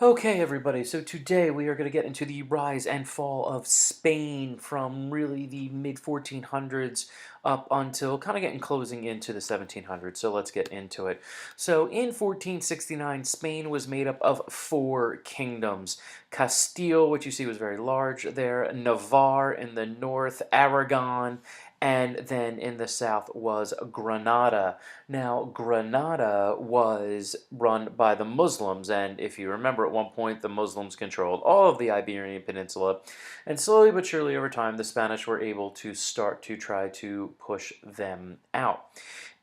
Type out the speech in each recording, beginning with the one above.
Okay, everybody, so today we are going to get into the rise and fall of Spain from really the mid 1400s up until kind of getting closing into the 1700s. So let's get into it. So in 1469, Spain was made up of four kingdoms. Castile, which you see was very large there, Navarre in the north, Aragon, and then in the south was Granada. Now, Granada was run by the Muslims, and if you remember, at one point the Muslims controlled all of the Iberian Peninsula, and slowly but surely over time, the Spanish were able to start to try to push them out.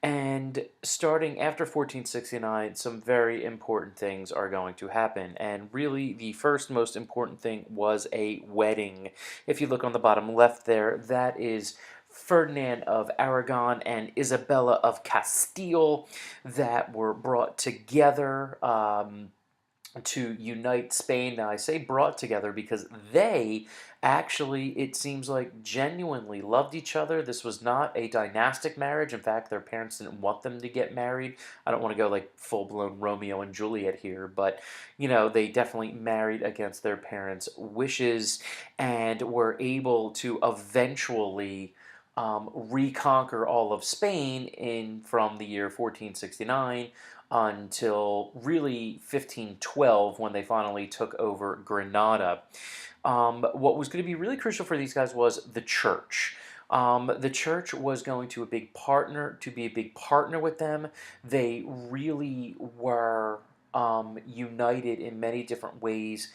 And starting after 1469, some very important things are going to happen. And really, the first most important thing was a wedding. If you look on the bottom left there, that is Ferdinand of Aragon and Isabella of Castile that were brought together to unite Spain. Now, I say brought together because they actually, it seems like, genuinely loved each other. This was not a dynastic marriage. In fact, their parents didn't want them to get married. I don't want to go like full-blown Romeo and Juliet here, but, they definitely married against their parents' wishes and were able to eventually reconquer all of Spain from the year 1469 until really 1512 when they finally took over Granada. What was going to be really crucial for these guys was the church. The church was going to be a big partner with them. They really were united in many different ways.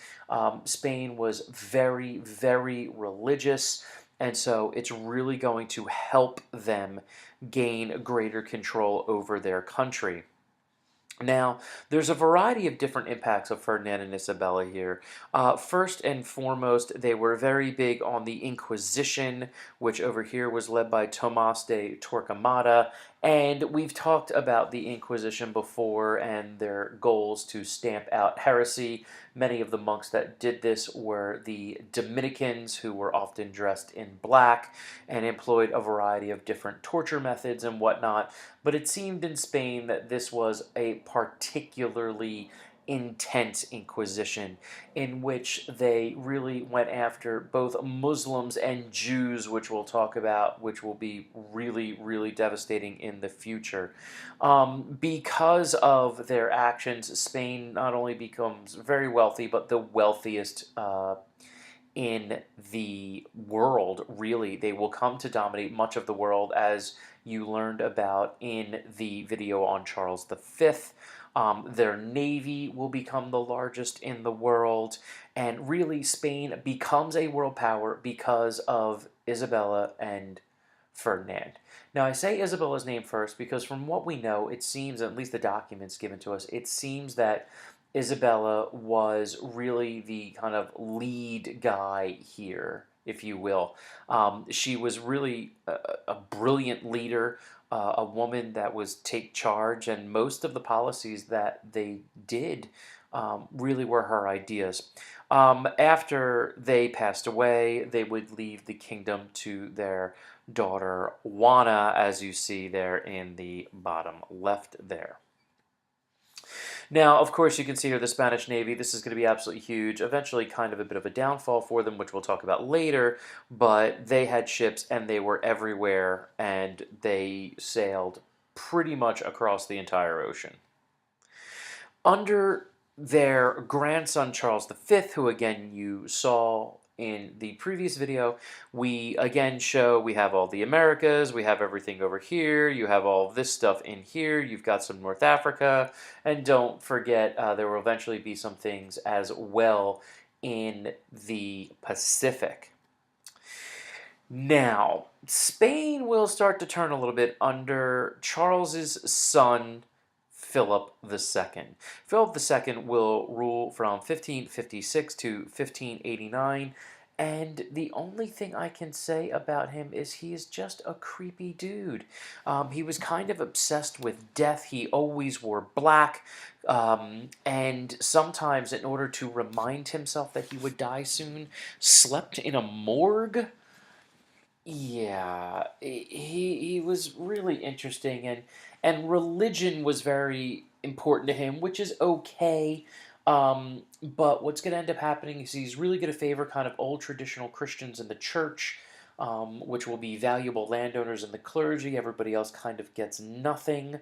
Spain was very, very religious. And so it's really going to help them gain greater control over their country. Now, there's a variety of different impacts of Ferdinand and Isabella here. First and foremost, they were very big on the Inquisition, which over here was led by Tomas de Torquemada. And we've talked about the Inquisition before and their goals to stamp out heresy. Many of the monks that did this were the Dominicans, who were often dressed in black and employed a variety of different torture methods and whatnot. But it seemed in Spain that this was a particularly intense inquisition in which they really went after both Muslims and Jews, which we'll talk about, which will be really, really devastating in the future. Because of their actions, Spain not only becomes very wealthy, but the wealthiest in the world, really. They will come to dominate much of the world, as you learned about in the video on Charles V. Their navy will become the largest in the world, and really Spain becomes a world power because of Isabella and Ferdinand. Now, I say Isabella's name first because from what we know, it seems, at least the documents given to us, it seems that Isabella was really the kind of lead guy here, if you will. She was really a brilliant leader, a woman that was take charge, and most of the policies that they did really were her ideas. After they passed away, they would leave the kingdom to their daughter Juana, as you see there in the bottom left there. Now, of course, you can see here the Spanish Navy. This is going to be absolutely huge. Eventually, kind of a bit of a downfall for them, which we'll talk about later. But they had ships, and they were everywhere, and they sailed pretty much across the entire ocean. Under their grandson, Charles V, who, again, you saw in the previous video, we again show we have all the Americas, we have everything over here, you have all this stuff in here, you've got some North Africa, and don't forget there will eventually be some things as well in the Pacific. Now, Spain will start to turn a little bit under Charles's son, Philip II. Philip II will rule from 1556 to 1589, and the only thing I can say about him is he is just a creepy dude. He was kind of obsessed with death. He always wore black, and sometimes, in order to remind himself that he would die soon, slept in a morgue. Yeah, he was really interesting, and religion was very important to him, which is okay. But what's going to end up happening is he's really going to favor kind of old traditional Christians in the church, which will be valuable landowners and the clergy. Everybody else kind of gets nothing.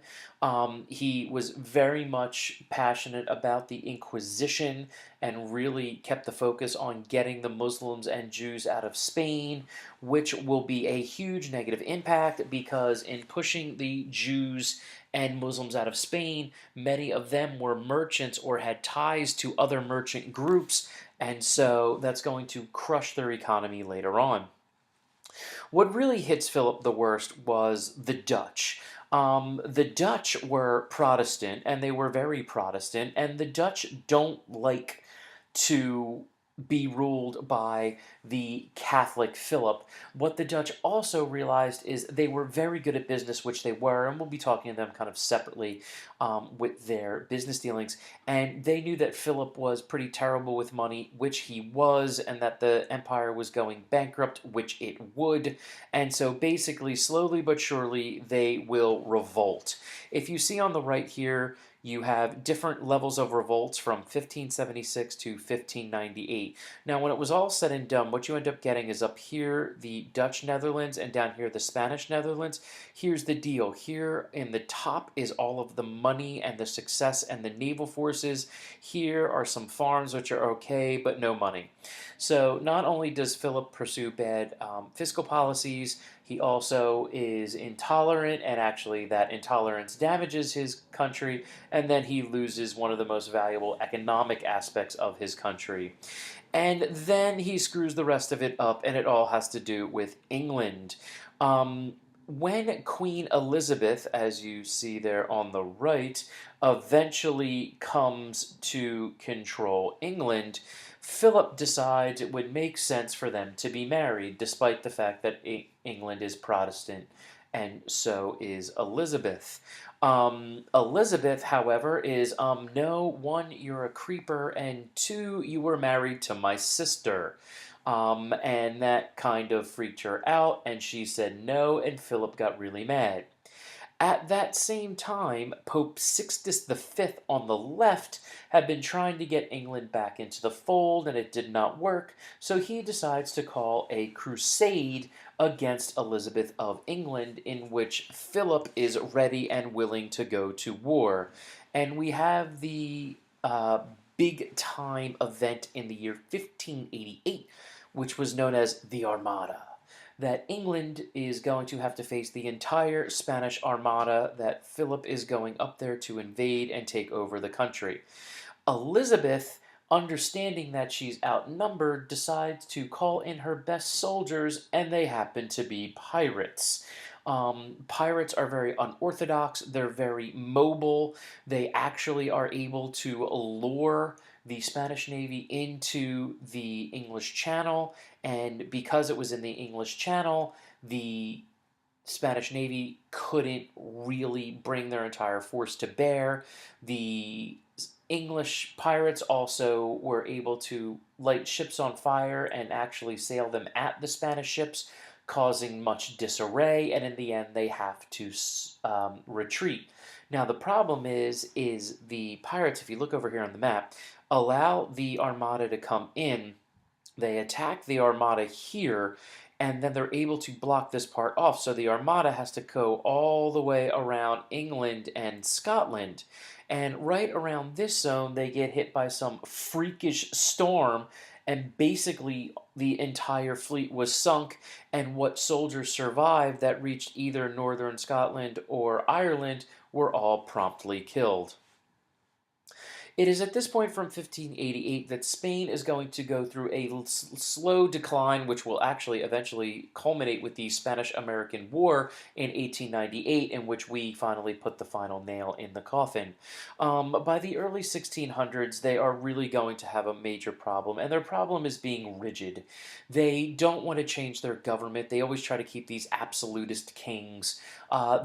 He was very much passionate about the Inquisition and really kept the focus on getting the Muslims and Jews out of Spain, which will be a huge negative impact because in pushing the Jews and Muslims out of Spain, many of them were merchants or had ties to other merchant groups, and so that's going to crush their economy later on. What really hits Philip the worst was the Dutch. The Dutch were Protestant, and they were very Protestant, and the Dutch don't like to be ruled by the Catholic Philip. What the Dutch also realized is they were very good at business, which they were, and we'll be talking to them kind of separately with their business dealings. And they knew that Philip was pretty terrible with money, which he was, and that the empire was going bankrupt, which it would. And so basically, slowly but surely, they will revolt. If you see on the right here, you have different levels of revolts from 1576 to 1598. Now, when it was all said and done, what you end up getting is up here the Dutch Netherlands and down here the Spanish Netherlands. Here's the deal. Here in the top is all of the money and the success and the naval forces. Here are some farms which are okay, but no money. So not only does Philip pursue bad fiscal policies, he also is intolerant, and actually that intolerance damages his country, and then he loses one of the most valuable economic aspects of his country. And then he screws the rest of it up, and it all has to do with England. When Queen Elizabeth, as you see there on the right, eventually comes to control England, Philip decides it would make sense for them to be married, despite the fact that England is Protestant, and so is Elizabeth. Elizabeth, however, is no, one, you're a creeper, and two, you were married to my sister. And that kind of freaked her out, and she said no, and Philip got really mad. At that same time, Pope Sixtus V on the left had been trying to get England back into the fold, and it did not work, so he decides to call a crusade against Elizabeth of England, in which Philip is ready and willing to go to war. And we have the big time event in the year 1588, which was known as the Armada. That England is going to have to face the entire Spanish Armada, that Philip is going up there to invade and take over the country. Elizabeth, understanding that she's outnumbered, decides to call in her best soldiers, and they happen to be pirates. Pirates are very unorthodox, they're very mobile, they actually are able to lure the Spanish Navy into the English Channel, and because it was in the English Channel, the Spanish Navy couldn't really bring their entire force to bear. The English pirates also were able to light ships on fire and actually sail them at the Spanish ships, causing much disarray, and in the end they have to retreat. Now the problem is the pirates, if you look over here on the map, allow the Armada to come in. They attack the Armada here, and then they're able to block this part off. So the Armada has to go all the way around England and Scotland. And right around this zone, they get hit by some freakish storm, and basically the entire fleet was sunk, and what soldiers survived that reached either northern Scotland or Ireland were all promptly killed. It is at this point from 1588 that Spain is going to go through a slow decline, which will actually eventually culminate with the Spanish-American War in 1898, in which we finally put the final nail in the coffin. By the early 1600s, they are really going to have a major problem, and their problem is being rigid. They don't want to change their government. They always try to keep these absolutist kings.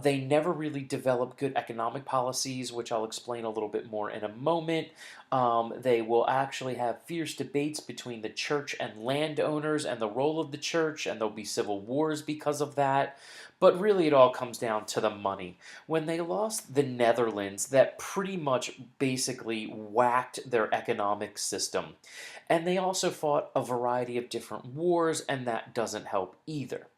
They never really develop good economic policies, which I'll explain a little bit more in a moment. government. They will actually have fierce debates between the church and landowners and the role of the church, and there'll be civil wars because of that. But really, it all comes down to the money. When they lost the Netherlands, that pretty much basically whacked their economic system. And they also fought a variety of different wars, and that doesn't help either.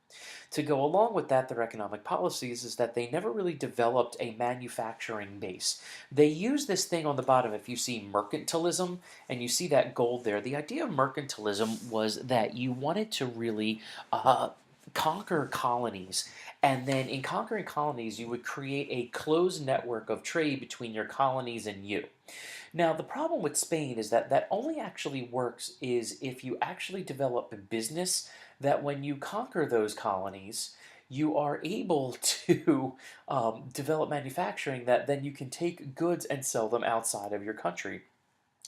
To go along with that, their economic policies is that they never really developed a manufacturing base. They use this thing on the bottom, if you see mercantilism, and you see that gold there. The idea of mercantilism was that you wanted to really conquer colonies. And then in conquering colonies, you would create a closed network of trade between your colonies and you. Now, the problem with Spain is that that only actually works is if you actually develop a business that when you conquer those colonies, you are able to develop manufacturing that then you can take goods and sell them outside of your country.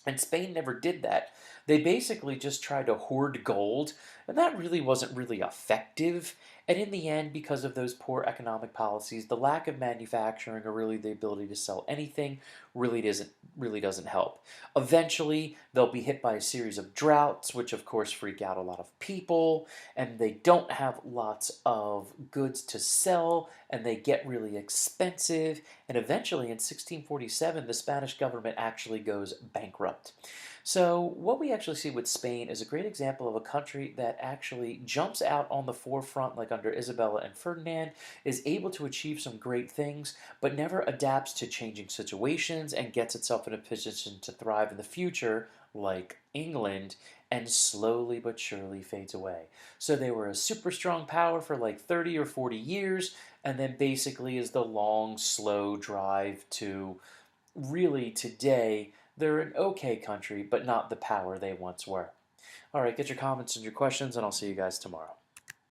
And Spain never did that. They basically just tried to hoard gold, and that really wasn't really effective. And in the end, because of those poor economic policies, the lack of manufacturing or really the ability to sell anything really doesn't help. Eventually, they'll be hit by a series of droughts, which of course freak out a lot of people, and they don't have lots of goods to sell, and they get really expensive. And eventually, in 1647, the Spanish government actually goes bankrupt. So, what we actually see with Spain is a great example of a country that actually jumps out on the forefront, like under Isabella and Ferdinand, is able to achieve some great things, but never adapts to changing situations and gets itself in a position to thrive in the future, like England, and slowly but surely fades away. So, they were a super strong power for like 30 or 40 years, and then basically is the long, slow drive to really today, they're an okay country, but not the power they once were. All right, get your comments and your questions, and I'll see you guys tomorrow.